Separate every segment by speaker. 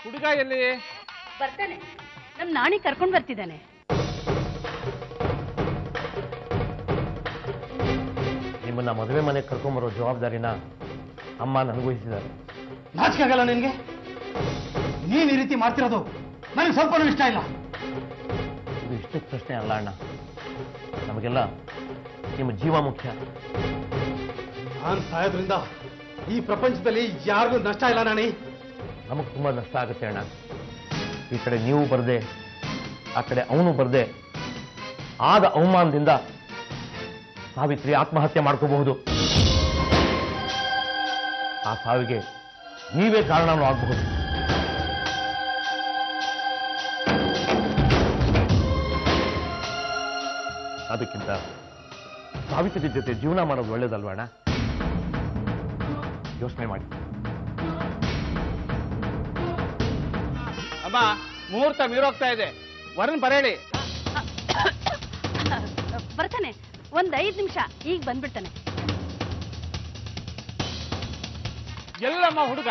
Speaker 1: ಹುಡುಗ ಎಲ್ಲಿ
Speaker 2: ಬರ್ತಾನೆ? ನಮ್ ನಾಣಿ ಕರ್ಕೊಂಡ್ ಬರ್ತಿದ್ದಾನೆ.
Speaker 3: ನಿಮ್ಮನ್ನ ಮದುವೆ ಮನೆಗೆ ಕರ್ಕೊಂಬರೋ ಜವಾಬ್ದಾರಿನ ಅಮ್ಮ ನನಗೂಹಿಸಿದ್ದಾರೆ.
Speaker 4: ನಾಚಿಕೆ ಆಗಲ್ಲ ನಿನ್ಗೆ? ನೀನ್ ಈ ರೀತಿ ಮಾಡ್ತಿರೋದು ನನಗೆ ಸ್ವಲ್ಪ ಇಷ್ಟ ಇಲ್ಲ.
Speaker 3: ಇದು ಇಷ್ಟಕ್ಕೆ ಪ್ರಶ್ನೆ ಅಲ್ಲ ಅಣ್ಣ, ನಮಗೆಲ್ಲ ನಿಮ್ಮ ಜೀವ ಮುಖ್ಯ.
Speaker 4: ನಾನು ಸಾಯೋದ್ರಿಂದ ಈ ಪ್ರಪಂಚದಲ್ಲಿ ಯಾರಿಗೂ ನಷ್ಟ ಇಲ್ಲ ನಾಣಿ.
Speaker 3: ನಮಗೆ ತುಂಬಾ ನಷ್ಟ ಆಗುತ್ತೆ ಅಣ್ಣ. ಈ ಕಡೆ ನೀವು ಬರದೆ, ಆ ಕಡೆ ಅವನು ಬರದೆ, ಆದ ಅವಮಾನದಿಂದ ಸಾವಿತ್ರಿ ಆತ್ಮಹತ್ಯೆ ಮಾಡ್ಕೋಬಹುದು. ಆ ಸಾವಿಗೆ ನೀವೇ ಕಾರಣನೂ ಆಗಬಹುದು. ಅದಕ್ಕಿಂತ ಸಾವಿತ್ರಿ ಜೊತೆ ಜೀವನ ಮಾಡೋದು ಒಳ್ಳೇದಲ್ವಣ್ಣ? ಯೋಚನೆ ಮಾಡಿ.
Speaker 1: ಅಮ್ಮ, ಮುಹೂರ್ತ ಮೀರೋಗ್ತಾ ಇದೆ, ವರನ್ ಬರೇಳಿ.
Speaker 2: ಬರ್ತಾನೆ, ಒಂದ್ 5 ನಿಮಿಷ, ಈಗ ಬಂದ್ಬಿಡ್ತಾನೆ.
Speaker 1: ಎಲ್ಲಮ್ಮ ಹುಡುಗ?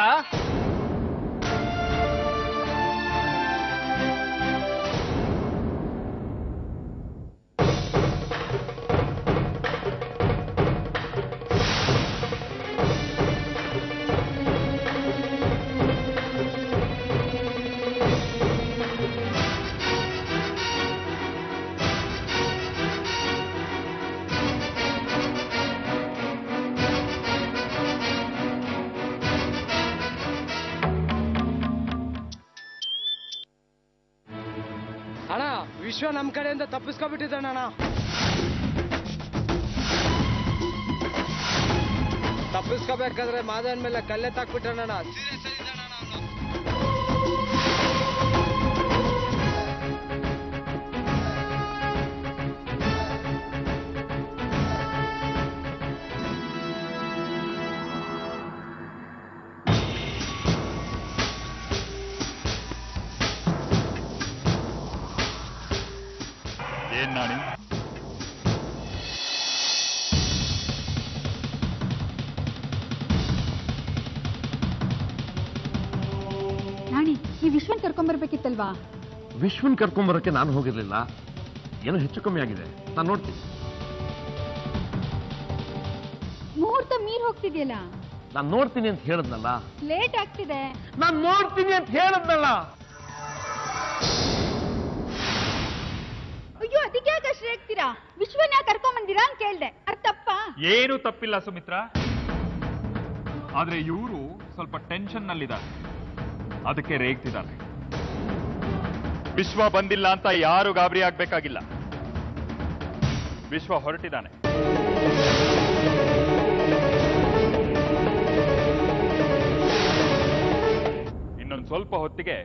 Speaker 5: ಅಣ್ಣ, ವಿಶ್ವ ನಮ್ ಕಡೆಯಿಂದ ತಪ್ಪಿಸ್ಕೊಬಿಟ್ಟಿದ್ದಾನ. ತಪ್ಪಿಸ್ಕೋಬೇಕಾದ್ರೆ ಮಾದವನ್ ಮೇಲೆ ಕಲ್ಲೆ ತಾಕ್ಬಿಟ್ಟಣ್ಣ. ಸೀರಿಯಸ್ ಆಗಿದ್ದಾನ
Speaker 6: ಏನ್ ನಾಣಿ?
Speaker 7: ನಾಣಿ, ಈ ವಿಶ್ವನ್ ಕರ್ಕೊಂಡ್ಬರ್ಬೇಕಿತ್ತಲ್ವಾ?
Speaker 3: ವಿಶ್ವನ್ ಕರ್ಕೊಂಬರಕ್ಕೆ ನಾನು ಹೋಗಿರ್ಲಿಲ್ಲ. ಏನೋ ಹೆಚ್ಚು ಕಮ್ಮಿ ಆಗಿದೆ, ನಾನು ನೋಡ್ತೀನಿ.
Speaker 7: ಮುಹೂರ್ತ ಮೀರ್ ಹೋಗ್ತಿದ್ಯಲ್ಲ.
Speaker 3: ನಾನು ನೋಡ್ತೀನಿ ಅಂತ ಹೇಳದ್ನಲ್ಲ.
Speaker 7: ಲೇಟ್ ಆಗ್ತಿದೆ.
Speaker 3: ನಾನು ನೋಡ್ತೀನಿ ಅಂತ ಹೇಳದ್ನಲ್ಲ.
Speaker 7: ಅಯ್ಯೋ, ಅದಕ್ಕೆ ಯಾಕೆ ಅಷ್ಟು ರೇಗ್ತೀರಾ? ವಿಶ್ವನ್ ಯಾಕೆ ಕರ್ಕೊಂಬಂದಿರಾ ಅಂತ ಕೇಳ್ದೆ. ಅದು ತಪ್ಪಾ?
Speaker 6: ಏನು ತಪ್ಪಿಲ್ಲ ಸುಮಿತ್ರ, ಆದ್ರೆ ಇವರು ಸ್ವಲ್ಪ ಟೆನ್ಷನ್ ನಲ್ಲಿದ್ದಾರೆ, ಅದಕ್ಕೆ ರೇಗ್ತಿದ್ದಾರೆ. ವಿಶ್ವ ಬಂದಿಲ್ಲ ಅಂತ ಯಾರು ಗಾಬರಿ ಆಗ್ಬೇಕಾಗಿಲ್ಲ. ವಿಶ್ವ ಹೊರಟಿದ್ದಾನೆ. ಇನ್ನೊಂದು ಸ್ವಲ್ಪ ಹೊತ್ತಿಗೆ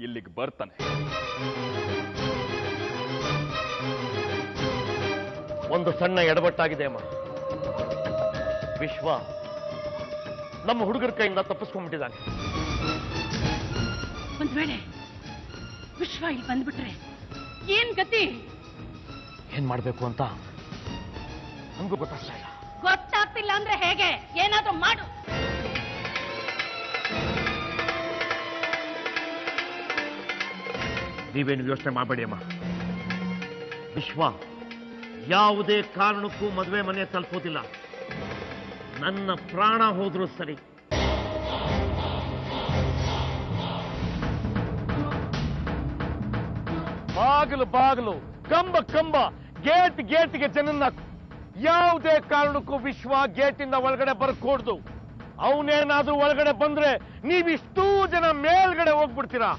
Speaker 6: ಇಲ್ಲಿಗೆ ಬರ್ತಾನೆ.
Speaker 3: ಒಂದು ಸಣ್ಣ ಎಡವಟ್ಟಾಗಿದೆ ಅಮ್ಮ. ವಿಶ್ವ ನಮ್ಮ ಹುಡುಗರ ಕೈಯಿಂದ ತಪ್ಪಿಸ್ಕೊಂಡ್ಬಿಟ್ಟಿದ್ದಾನೆ.
Speaker 2: ಒಂದ್ ವೇಳೆ ವಿಶ್ವ ಇಲ್ಲಿ ಬಂದ್ಬಿಟ್ರೆ ಏನ್ ಗತಿ?
Speaker 3: ಏನ್ ಮಾಡ್ಬೇಕು ಅಂತ ನಮಗೂ ಗೊತ್ತಾಗ್ತಾ ಇಲ್ಲ.
Speaker 2: ಗೊತ್ತಾಗ್ತಿಲ್ಲ ಅಂದ್ರೆ ಹೇಗೆ? ಏನಾದ್ರೂ ಮಾಡು.
Speaker 3: ನೀವೇನು ಯೋಚನೆ ಮಾಡಬೇಡಿ ಅಮ್ಮ. ವಿಶ್ವ ಯಾವುದೇ ಕಾರಣಕ್ಕೂ ಮದುವೆ ಮನೆ ತಲುಪೋದಿಲ್ಲ. ನನ್ನ ಪ್ರಾಣ ಹೋದ್ರೂ ಸರಿ. ಬಾಗಿಲು ಬಾಗಿಲು, ಕಂಬ ಕಂಬ, ಗೇಟ್ ಗೇಟ್ಗೆ ಜನನ್ನ ಯಾವುದೇ ಕಾರಣಕ್ಕೂ ವಿಶ್ವ ಗೇಟಿಂದ ಒಳಗಡೆ ಬರ್ಕೂಡ್ದು. ಅವನೇನಾದ್ರೂ ಒಳಗಡೆ ಬಂದ್ರೆ ನೀವಿಷ್ಟೂ ಜನ ಮೇಲ್ಗಡೆ ಹೋಗ್ಬಿಡ್ತೀರಾ.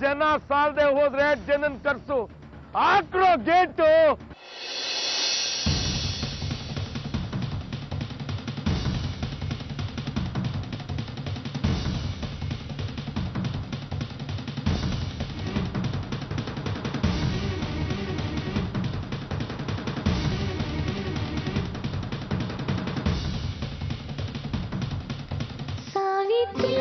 Speaker 3: ಜನ ಸಾಲದೆ ಹೋದ್ರೆ ಜನನ್ ಕರ್ಸು, ಹಾಕ್ರೋ ಗೇಟು.
Speaker 8: ಸಾವಿತ್ರಿ